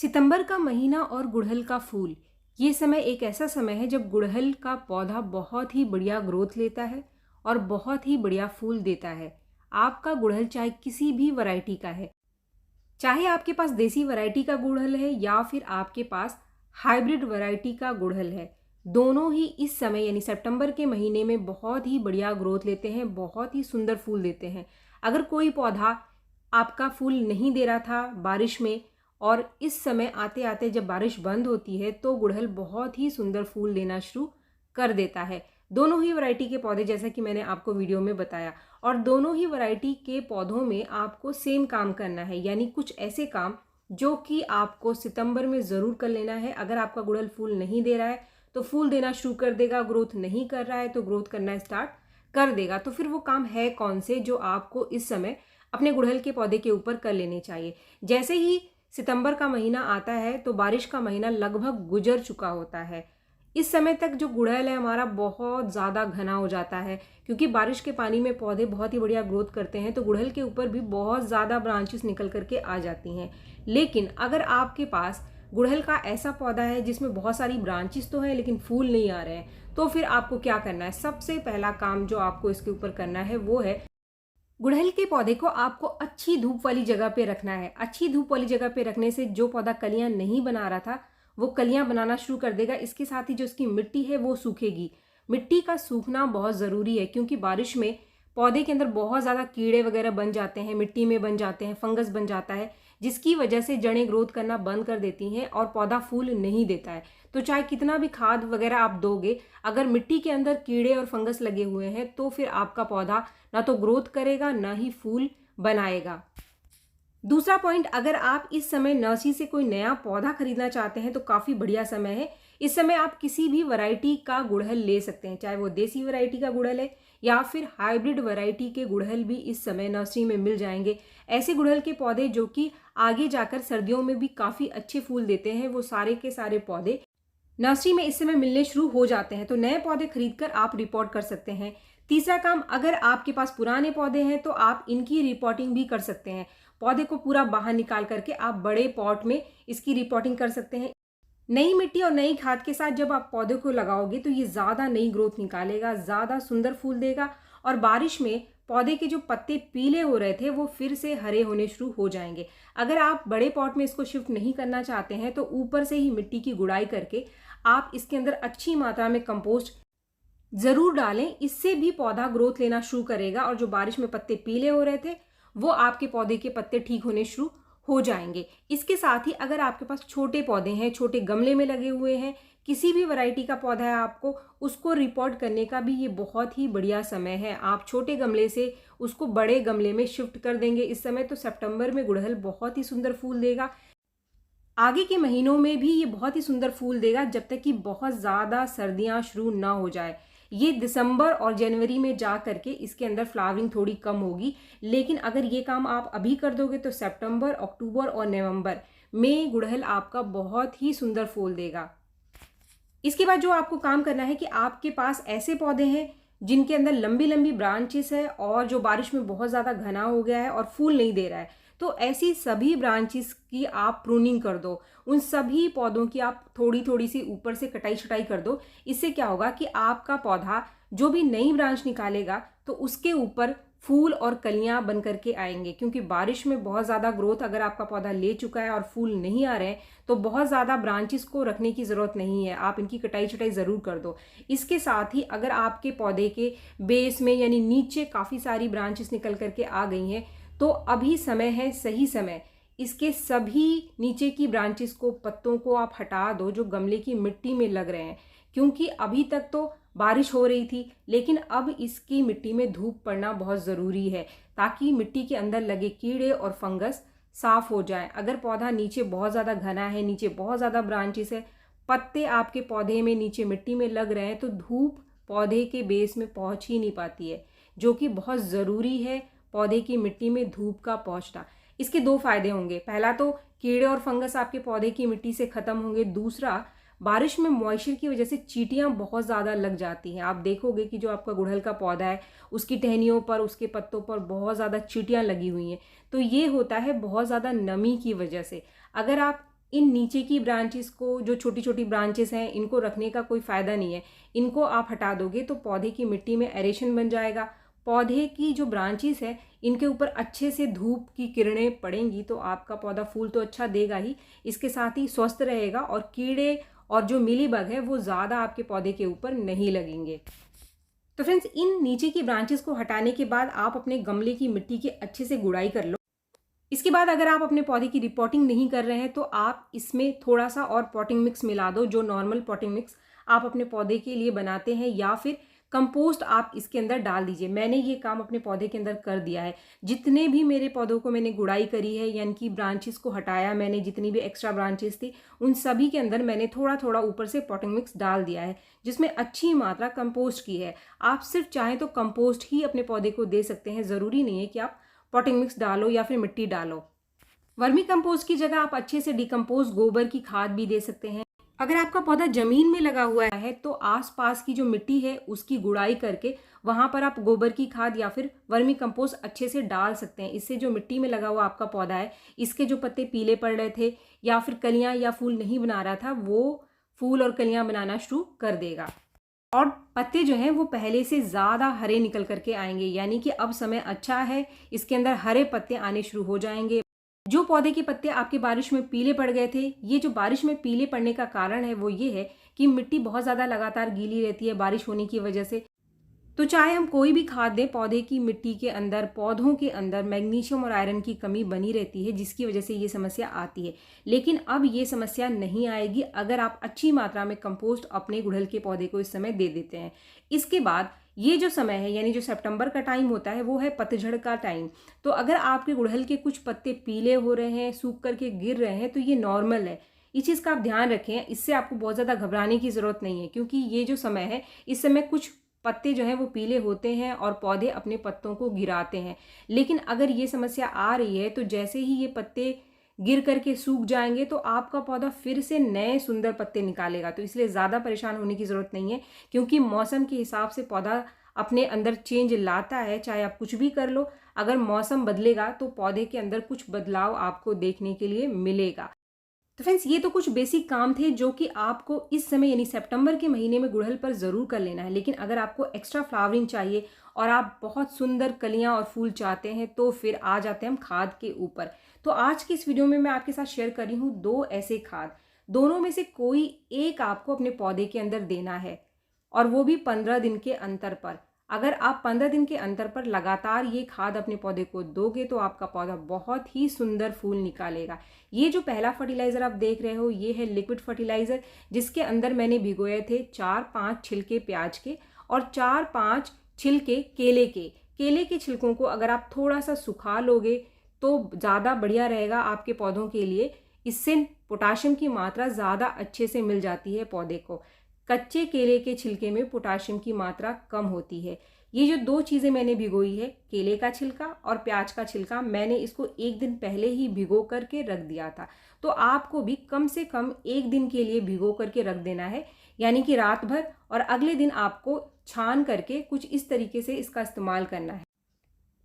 सितंबर का महीना और गुड़हल का फूल, ये समय एक ऐसा समय है जब गुड़हल का पौधा बहुत ही बढ़िया ग्रोथ लेता है और बहुत ही बढ़िया फूल देता है। आपका गुड़हल चाहे किसी भी वैरायटी का है, चाहे आपके पास देसी वैरायटी का गुड़हल है या फिर आपके पास हाइब्रिड वैरायटी का गुड़हल है, दोनों ही इस समय यानी सितंबर के महीने में बहुत ही बढ़िया ग्रोथ लेते हैं, बहुत ही सुंदर फूल देते हैं। अगर कोई पौधा आपका फूल नहीं दे रहा था बारिश में और इस समय आते आते जब बारिश बंद होती है तो गुड़हल बहुत ही सुंदर फूल देना शुरू कर देता है। दोनों ही वैरायटी के पौधे, जैसा कि मैंने आपको वीडियो में बताया, और दोनों ही वैरायटी के पौधों में आपको सेम काम करना है, यानी कुछ ऐसे काम जो कि आपको सितंबर में ज़रूर कर लेना है। अगर आपका गुड़हल फूल नहीं दे रहा है तो फूल देना शुरू कर देगा, ग्रोथ नहीं कर रहा है तो ग्रोथ करना स्टार्ट कर देगा। तो फिर वो काम है कौन से जो आपको इस समय अपने गुड़हल के पौधे के ऊपर कर लेने चाहिए। जैसे ही सितंबर का महीना आता है तो बारिश का महीना लगभग गुजर चुका होता है। इस समय तक जो गुड़हल है हमारा बहुत ज़्यादा घना हो जाता है, क्योंकि बारिश के पानी में पौधे बहुत ही बढ़िया ग्रोथ करते हैं तो गुड़हल के ऊपर भी बहुत ज़्यादा ब्रांचेस निकल करके आ जाती हैं। लेकिन अगर आपके पास गुड़हल का ऐसा पौधा है जिसमें बहुत सारी ब्रांचेस तो हैं लेकिन फूल नहीं आ रहे हैं, तो फिर आपको क्या करना है? सबसे पहला काम जो आपको इसके ऊपर करना है वो है, गुड़हल के पौधे को आपको अच्छी धूप वाली जगह पे रखना है। अच्छी धूप वाली जगह पे रखने से जो पौधा कलियां नहीं बना रहा था वो कलियां बनाना शुरू कर देगा। इसके साथ ही जो उसकी मिट्टी है वो सूखेगी। मिट्टी का सूखना बहुत ज़रूरी है, क्योंकि बारिश में पौधे के अंदर बहुत ज़्यादा कीड़े वगैरह बन जाते हैं, मिट्टी में बन जाते हैं, फंगस बन जाता है, जिसकी वजह से जड़ें ग्रोथ करना बंद कर देती हैं और पौधा फूल नहीं देता है। तो चाहे कितना भी खाद वगैरह आप दोगे, अगर मिट्टी के अंदर कीड़े और फंगस लगे हुए हैं तो फिर आपका पौधा ना तो ग्रोथ करेगा ना ही फूल बनाएगा। दूसरा पॉइंट, अगर आप इस समय नर्सरी से कोई नया पौधा खरीदना चाहते हैं तो काफ़ी बढ़िया समय है। इस समय आप किसी भी वैरायटी का गुड़हल ले सकते हैं, चाहे वो देसी वैरायटी का गुड़हल है या फिर हाइब्रिड वैरायटी के गुड़हल भी इस समय नर्सरी में मिल जाएंगे। ऐसे गुड़हल के पौधे जो कि आगे जाकर सर्दियों में भी काफ़ी अच्छे फूल देते हैं, वो सारे के सारे पौधे नर्सरी में इस समय मिलने शुरू हो जाते हैं। तो नए पौधे खरीदकर आप रिपोर्ट कर सकते हैं। तीसरा काम, अगर आपके पास पुराने पौधे हैं तो आप इनकी रिपोर्टिंग भी कर सकते हैं। पौधे को पूरा बाहर निकाल करके आप बड़े पॉट में इसकी रिपोर्टिंग कर सकते हैं। नई मिट्टी और नई खाद के साथ जब आप पौधे को लगाओगे तो ये ज़्यादा नई ग्रोथ निकालेगा, ज़्यादा सुंदर फूल देगा और बारिश में पौधे के जो पत्ते पीले हो रहे थे वो फिर से हरे होने शुरू हो जाएंगे। अगर आप बड़े पॉट में इसको शिफ्ट नहीं करना चाहते हैं तो ऊपर से ही मिट्टी की गुड़ाई करके आप इसके अंदर अच्छी मात्रा में कंपोस्ट ज़रूर डालें। इससे भी पौधा ग्रोथ लेना शुरू करेगा और जो बारिश में पत्ते पीले हो रहे थे वो आपके पौधे के पत्ते ठीक होने शुरू हो जाएंगे। इसके साथ ही अगर आपके पास छोटे पौधे हैं, छोटे गमले में लगे हुए हैं, किसी भी वैरायटी का पौधा है आपको, उसको रिपोर्ट करने का भी ये बहुत ही बढ़िया समय है। आप छोटे गमले से उसको बड़े गमले में शिफ्ट कर देंगे इस समय, तो सितंबर में गुड़हल बहुत ही सुंदर फूल देगा। आगे के महीनों में भी ये बहुत ही सुंदर फूल देगा जब तक कि बहुत ज़्यादा सर्दियाँ शुरू ना हो जाए। ये दिसंबर और जनवरी में जा करके इसके अंदर फ्लावरिंग थोड़ी कम होगी, लेकिन अगर ये काम आप अभी कर दोगे तो सितंबर, अक्टूबर और नवंबर में गुड़हल आपका बहुत ही सुंदर फूल देगा। इसके बाद जो आपको काम करना है कि आपके पास ऐसे पौधे हैं जिनके अंदर लंबी लंबी ब्रांचेस है और जो बारिश में बहुत ज़्यादा घना हो गया है और फूल नहीं दे रहा है, तो ऐसी सभी ब्रांचेस की आप प्रूनिंग कर दो। उन सभी पौधों की आप थोड़ी थोड़ी सी ऊपर से कटाई छटाई कर दो। इससे क्या होगा कि आपका पौधा जो भी नई ब्रांच निकालेगा तो उसके ऊपर फूल और कलियां बन करके आएंगे, क्योंकि बारिश में बहुत ज़्यादा ग्रोथ अगर आपका पौधा ले चुका है और फूल नहीं आ रहे हैं तो बहुत ज़्यादा ब्रांचेस को रखने की ज़रूरत नहीं है, आप इनकी कटाई छटाई ज़रूर कर दो। इसके साथ ही अगर आपके पौधे के बेस में यानी नीचे काफ़ी सारी ब्रांचेस निकल करके आ गई हैं तो अभी समय है, सही समय, इसके सभी नीचे की ब्रांचेस को, पत्तों को आप हटा दो जो गमले की मिट्टी में लग रहे हैं, क्योंकि अभी तक तो बारिश हो रही थी लेकिन अब इसकी मिट्टी में धूप पड़ना बहुत ज़रूरी है ताकि मिट्टी के अंदर लगे कीड़े और फंगस साफ हो जाए। अगर पौधा नीचे बहुत ज़्यादा घना है, नीचे बहुत ज़्यादा ब्रांचेस है, पत्ते आपके पौधे में नीचे मिट्टी में लग रहे हैं, तो धूप पौधे के बेस में पहुंच ही नहीं पाती है, जो कि बहुत ज़रूरी है पौधे की मिट्टी में धूप का पहुंचना। इसके दो फायदे होंगे, पहला तो कीड़े और फंगस आपके पौधे की मिट्टी से ख़त्म होंगे, दूसरा बारिश में मॉइस्चर की वजह से चींटियां बहुत ज़्यादा लग जाती हैं। आप देखोगे कि जो आपका गुड़हल का पौधा है उसकी टहनियों पर, उसके पत्तों पर बहुत ज़्यादा चींटियां लगी हुई हैं, तो ये होता है बहुत ज़्यादा नमी की वजह से। अगर आप इन नीचे की ब्रांचेस को, जो छोटी छोटी ब्रांचेस हैं, इनको रखने का कोई फ़ायदा नहीं है। इनको आप हटा दोगे तो पौधे की मिट्टी में एरेशन बन जाएगा। पौधे की जो ब्रांचेस है इनके ऊपर अच्छे से धूप की किरणें पड़ेंगी तो आपका पौधा फूल तो अच्छा देगा ही, इसके साथ ही स्वस्थ रहेगा और कीड़े और जो मिलीबग है वो ज़्यादा आपके पौधे के ऊपर नहीं लगेंगे। तो फ्रेंड्स, इन नीचे की ब्रांचेस को हटाने के बाद आप अपने गमले की मिट्टी की अच्छे से गुड़ाई कर लो। इसके बाद अगर आप अपने पौधे की रिपोर्टिंग नहीं कर रहे हैं तो आप इसमें थोड़ा सा और पॉटिंग मिक्स मिला दो, जो नॉर्मल पॉटिंग मिक्स आप अपने पौधे के लिए बनाते हैं, या फिर कंपोस्ट आप इसके अंदर डाल दीजिए। मैंने ये काम अपने पौधे के अंदर कर दिया है। जितने भी मेरे पौधों को मैंने गुड़ाई करी है, यानी कि ब्रांचेस को हटाया मैंने, जितनी भी एक्स्ट्रा ब्रांचेस थी उन सभी के अंदर मैंने थोड़ा थोड़ा ऊपर से पॉटिंग मिक्स डाल दिया है, जिसमें अच्छी मात्रा कंपोस्ट की है। आप सिर्फ चाहें तो कंपोस्ट ही अपने पौधे को दे सकते हैं, ज़रूरी नहीं है कि आप पॉटिंग मिक्स डालो या फिर मिट्टी डालो। वर्मी कंपोस्ट की जगह आप अच्छे से डिकम्पोज गोबर की खाद भी दे सकते हैं। अगर आपका पौधा जमीन में लगा हुआ है तो आसपास की जो मिट्टी है उसकी गुड़ाई करके वहां पर आप गोबर की खाद या फिर वर्मी कंपोस्ट अच्छे से डाल सकते हैं। इससे जो मिट्टी में लगा हुआ आपका पौधा है, इसके जो पत्ते पीले पड़ रहे थे या फिर कलियां या फूल नहीं बना रहा था, वो फूल और कलियां बनाना शुरू कर देगा और पत्ते जो हैं वो पहले से ज़्यादा हरे निकल करके आएंगे। यानी कि अब समय अच्छा है, इसके अंदर हरे पत्ते आने शुरू हो जाएंगे। जो पौधे के पत्ते आपके बारिश में पीले पड़ गए थे, ये जो बारिश में पीले पड़ने का कारण है वो ये है कि मिट्टी बहुत ज़्यादा लगातार गीली रहती है बारिश होने की वजह से। तो चाहे हम कोई भी खाद दें, पौधे की मिट्टी के अंदर, पौधों के अंदर मैग्नीशियम और आयरन की कमी बनी रहती है, जिसकी वजह से ये समस्या आती है। लेकिन अब ये समस्या नहीं आएगी अगर आप अच्छी मात्रा में कंपोस्ट अपने गुड़हल के पौधे को इस समय दे देते हैं। इसके बाद ये जो समय है, यानी जो सितंबर का टाइम होता है, वो है पतझड़ का टाइम। तो अगर आपके गुड़हल के कुछ पत्ते पीले हो रहे हैं, सूख करके गिर रहे हैं, तो ये नॉर्मल है। इस चीज़ का आप ध्यान रखें। इससे आपको बहुत ज़्यादा घबराने की ज़रूरत नहीं है, क्योंकि ये जो समय है, इस समय कुछ पत्ते जो हैं वो पीले होते हैं और पौधे अपने पत्तों को गिराते हैं। लेकिन अगर ये समस्या आ रही है तो जैसे ही ये पत्ते गिर करके सूख जाएंगे तो आपका पौधा फिर से नए सुंदर पत्ते निकालेगा। तो इसलिए ज़्यादा परेशान होने की ज़रूरत नहीं है, क्योंकि मौसम के हिसाब से पौधा अपने अंदर चेंज लाता है। चाहे आप कुछ भी कर लो, अगर मौसम बदलेगा तो पौधे के अंदर कुछ बदलाव आपको देखने के लिए मिलेगा। तो फ्रेंड्स, ये तो कुछ बेसिक काम थे जो कि आपको इस समय यानी सितंबर के महीने में गुड़हल पर ज़रूर कर लेना है। लेकिन अगर आपको एक्स्ट्रा फ्लावरिंग चाहिए और आप बहुत सुंदर कलियां और फूल चाहते हैं तो फिर आ जाते हैं हम खाद के ऊपर। तो आज की इस वीडियो में मैं आपके साथ शेयर कर रही हूँ 2 ऐसे खाद। दोनों में से कोई एक आपको अपने पौधे के अंदर देना है, और वो भी 15 दिन के अंतर पर। अगर आप 15 दिन के अंतर पर लगातार ये खाद अपने पौधे को दोगे तो आपका पौधा बहुत ही सुंदर फूल निकालेगा। ये जो पहला फर्टिलाइज़र आप देख रहे हो, ये है लिक्विड फर्टिलाइज़र, जिसके अंदर मैंने भिगोए थे 4-5 छिलके प्याज के और 4-5 छिलके केले के। केले के छिलकों को अगर आप थोड़ा सा सुखा लोगे तो ज़्यादा बढ़िया रहेगा आपके पौधों के लिए। इससे पोटाशियम की मात्रा ज़्यादा अच्छे से मिल जाती है पौधे को। कच्चे केले के छिलके में पोटाशियम की मात्रा कम होती है। ये जो 2 चीज़ें मैंने भिगोई है, केले का छिलका और प्याज का छिलका, मैंने इसको 1 दिन पहले ही भिगो करके रख दिया था। तो आपको भी कम से कम 1 दिन के लिए भिगो करके रख देना है, यानी कि रात भर, और अगले दिन आपको छान करके कुछ इस तरीके से इसका इस्तेमाल करना है।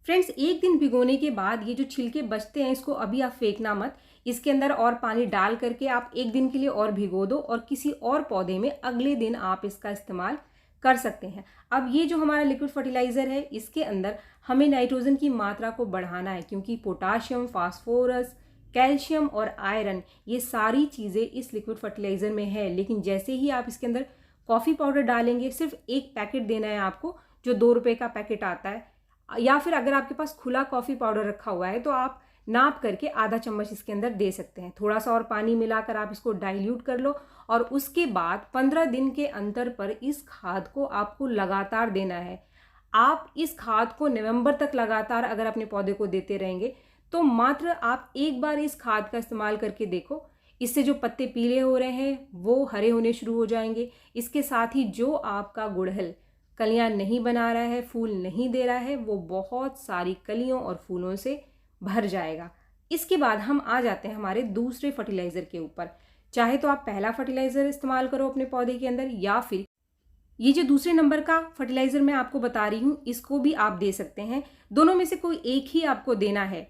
फ्रेंड्स, 1 दिन भिगोने के बाद ये जो छिलके बचते हैं इसको अभी आप फेंकना मत। इसके अंदर और पानी डाल करके आप 1 दिन के लिए और भिगो दो और किसी और पौधे में अगले दिन आप इसका इस्तेमाल कर सकते हैं। अब ये जो हमारा लिक्विड फर्टिलाइज़र है, इसके अंदर हमें नाइट्रोजन की मात्रा को बढ़ाना है, क्योंकि पोटाशियम, फास्फोरस, कैल्शियम और आयरन, ये सारी चीज़ें इस लिक्विड फर्टिलाइज़र में है। लेकिन जैसे ही आप इसके अंदर कॉफ़ी पाउडर डालेंगे, सिर्फ 1 पैकेट देना है आपको, जो 2 रुपये का पैकेट आता है, या फिर अगर आपके पास खुला कॉफ़ी पाउडर रखा हुआ है तो आप नाप करके आधा चम्मच इसके अंदर दे सकते हैं। थोड़ा सा और पानी मिलाकर आप इसको डाइल्यूट कर लो और उसके बाद 15 दिन के अंतर पर इस खाद को आपको लगातार देना है। आप इस खाद को नवंबर तक लगातार अगर अपने पौधे को देते रहेंगे तो मात्र आप एक बार इस खाद का इस्तेमाल करके देखो, इससे जो पत्ते पीले हो रहे हैं वो हरे होने शुरू हो जाएंगे। इसके साथ ही जो आपका गुड़हल कलियां नहीं बना रहा है, फूल नहीं दे रहा है, वो बहुत सारी कलियों और फूलों से भर जाएगा। इसके बाद हम आ जाते हैं हमारे दूसरे फर्टिलाइज़र के ऊपर। चाहे तो आप पहला फर्टिलाइज़र इस्तेमाल करो अपने पौधे के अंदर, या फिर ये जो दूसरे नंबर का फर्टिलाइज़र मैं आपको बता रही हूँ, इसको भी आप दे सकते हैं। दोनों में से कोई एक ही आपको देना है।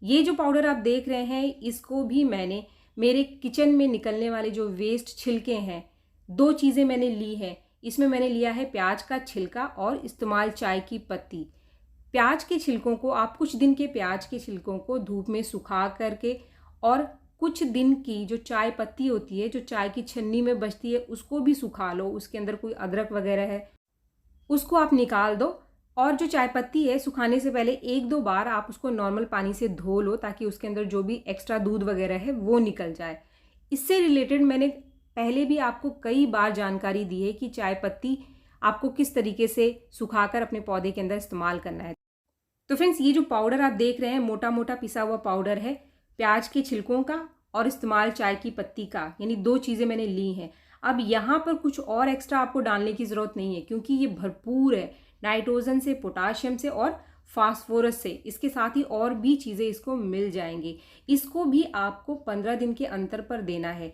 ये जो पाउडर आप देख रहे हैं, इसको भी मैंने मेरे किचन में निकलने वाले जो वेस्ट छिलके हैं, 2 चीज़ें मैंने ली हैं। इसमें मैंने लिया है प्याज का छिलका और इस्तेमाल चाय की पत्ती। प्याज के छिलकों को आप कुछ दिन के प्याज के छिलकों को धूप में सुखा करके और कुछ दिन की जो चाय पत्ती होती है, जो चाय की छन्नी में बचती है, उसको भी सुखा लो। उसके अंदर कोई अदरक वगैरह है उसको आप निकाल दो। और जो चाय पत्ती है सुखाने से पहले 1-2 बार आप उसको नॉर्मल पानी से धो लो, ताकि उसके अंदर जो भी एक्स्ट्रा दूध वगैरह है वो निकल जाए। इससे रिलेटेड मैंने पहले भी आपको कई बार जानकारी दी है कि चाय पत्ती आपको किस तरीके से सुखाकर अपने पौधे के अंदर इस्तेमाल करना है। तो फ्रेंड्स, ये जो पाउडर आप देख रहे हैं मोटा मोटा पिसा हुआ पाउडर है प्याज के छिलकों का और इस्तेमाल चाय की पत्ती का, यानी 2 चीज़ें मैंने ली हैं। अब यहाँ पर कुछ और एक्स्ट्रा आपको डालने की ज़रूरत नहीं है, क्योंकि ये भरपूर है नाइट्रोजन से, पोटाशियम से और फास्फोरस से। इसके साथ ही और भी चीज़ें इसको मिल जाएंगी। इसको भी आपको 15 दिन के अंतर पर देना है।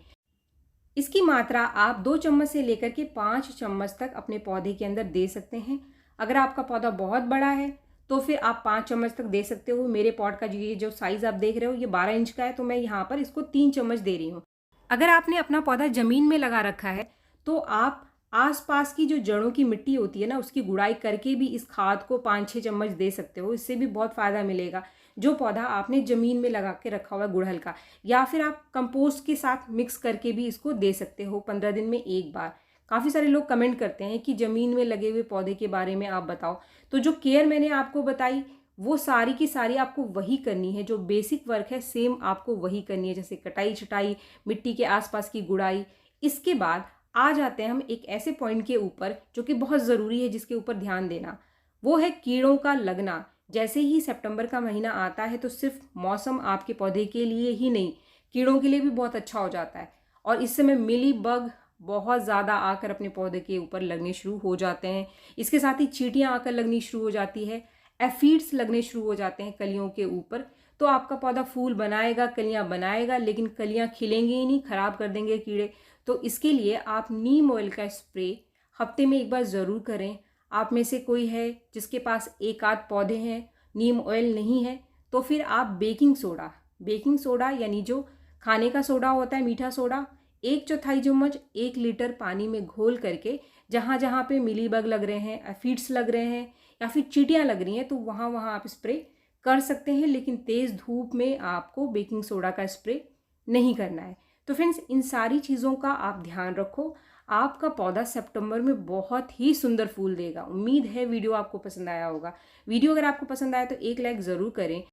इसकी मात्रा आप 2 चम्मच से लेकर के 5 चम्मच तक अपने पौधे के अंदर दे सकते हैं। अगर आपका पौधा बहुत बड़ा है तो फिर आप 5 चम्मच तक दे सकते हो। मेरे पॉट का ये जो साइज़ आप देख रहे हो ये 12 इंच का है, तो मैं यहाँ पर इसको 3 चम्मच दे रही हूँ। अगर आपने अपना पौधा ज़मीन में लगा रखा है तो आप आसपास की जो जड़ों की मिट्टी होती है ना, उसकी गुड़ाई करके भी इस खाद को 5-6 चम्मच दे सकते हो। इससे भी बहुत फ़ायदा मिलेगा। जो पौधा आपने ज़मीन में लगा के रखा हुआ है गुड़हल का, या फिर आप कंपोस्ट के साथ मिक्स करके भी इसको दे सकते हो 15 दिन में एक बार। काफ़ी सारे लोग कमेंट करते हैं कि ज़मीन में लगे हुए पौधे के बारे में आप बताओ। तो जो केयर मैंने आपको बताई वो सारी की सारी आपको वही करनी है। जो बेसिक वर्क है सेम आपको वही करनी है, जैसे कटाई छटाई, मिट्टी के आसपास की गुड़ाई। इसके बाद आ जाते हैं हम एक ऐसे पॉइंट के ऊपर जो कि बहुत ज़रूरी है, जिसके ऊपर ध्यान देना, वो है कीड़ों का लगना। जैसे ही सितंबर का महीना आता है तो सिर्फ मौसम आपके पौधे के लिए ही नहीं, कीड़ों के लिए भी बहुत अच्छा हो जाता है। और इस समय मिली बग बहुत ज़्यादा आकर अपने पौधे के ऊपर लगने शुरू हो जाते हैं। इसके साथ ही चींटियाँ आकर लगनी शुरू हो जाती है, एफिड्स लगने शुरू हो जाते हैं कलियों के ऊपर। तो आपका पौधा फूल बनाएगा, कलियाँ बनाएगा, लेकिन कलियाँ खिलेंगी ही नहीं, ख़राब कर देंगे कीड़े। तो इसके लिए आप नीम ऑयल का स्प्रे हफ्ते में एक बार ज़रूर करें। आप में से कोई है जिसके पास एक आध पौधे हैं, नीम ऑयल नहीं है, तो फिर आप बेकिंग सोडा यानी जो खाने का सोडा होता है, मीठा सोडा, 1/4 चम्मच 1 लीटर पानी में घोल करके जहाँ जहाँ पे मिलीबग लग रहे हैं, एफिड्स लग रहे हैं या फिर चींटियाँ लग रही हैं, तो वहाँ वहाँ आप स्प्रे कर सकते हैं। लेकिन तेज़ धूप में आपको बेकिंग सोडा का स्प्रे नहीं करना है। तो फ्रेंड्स, इन सारी चीज़ों का आप ध्यान रखो। आपका पौधा सितंबर में बहुत ही सुंदर फूल देगा। उम्मीद है वीडियो आपको पसंद आया होगा। वीडियो अगर आपको पसंद आया तो एक लाइक ज़रूर करें,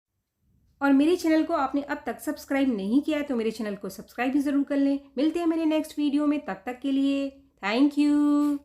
और मेरे चैनल को आपने अब तक सब्सक्राइब नहीं किया है तो मेरे चैनल को सब्सक्राइब भी ज़रूर कर लें। मिलते हैं मेरे नेक्स्ट वीडियो में, तब तक के लिए थैंक यू।